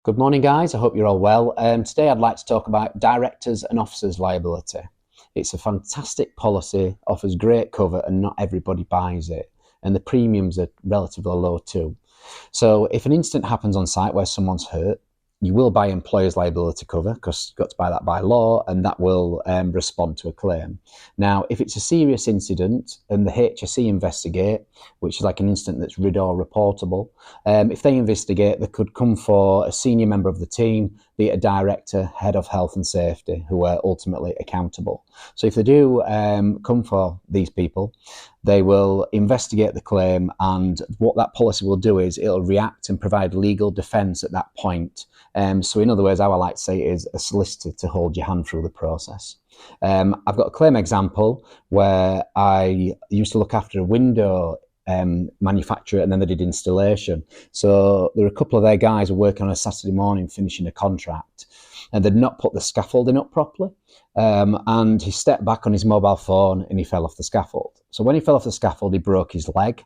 Good morning, guys. I hope you're all well. Today I'd like to talk about directors and officers liability. It's a fantastic policy, offers great cover, and not everybody buys it. And the premiums are relatively low too. So if an incident happens on site where someone's hurt, you will buy employer's liability cover because you've got to buy that by law, and that will respond to a claim. Now, if it's a serious incident and the HSE investigate, which is like an incident that's RID or reportable, if they investigate, they could come for a senior member of the team, be it a director, head of health and safety, who are ultimately accountable. So if they do come for these people, they will investigate the claim, and what that policy will do is it'll react and provide legal defence at that point. So in other words, how I like to say it is a solicitor to hold your hand through the process. I've got a claim example where I used to look after a window manufacturer, and then they did installation. So there were a couple of their guys who were working on a Saturday morning finishing a contract, and they'd not put the scaffolding up properly. And he stepped back on his mobile phone and he fell off the scaffold. So when he fell off the scaffold, he broke his leg.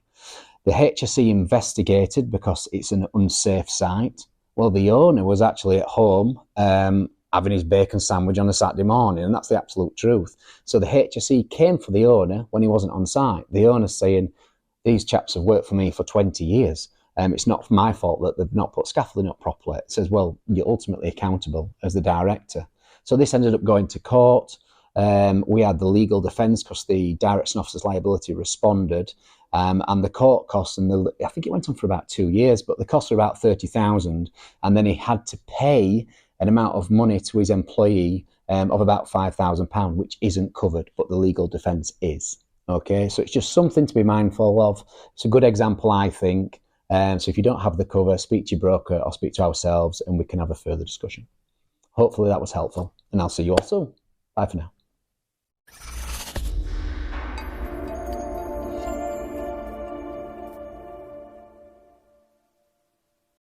The HSE investigated because it's an unsafe site. Well, the owner was actually at home having his bacon sandwich on a Saturday morning, and that's the absolute truth. So the HSE came for the owner when he wasn't on site. The owner's saying, these chaps have worked for me for 20 years. It's not my fault that they've not put scaffolding up properly. It says, well, you're ultimately accountable as the director. So this ended up going to court. We had the legal defence because the directors and officers liability responded. And the court costs, and I think it went on for about 2 years, but the costs were about 30,000. And then he had to pay an amount of money to his employee of about £5,000, which isn't covered, but the legal defence is. Okay, so it's just something to be mindful of. It's a good example, I think. So if you don't have the cover, speak to your broker or speak to ourselves, and we can have a further discussion. Hopefully that was helpful, and I'll see you all soon. Bye for now.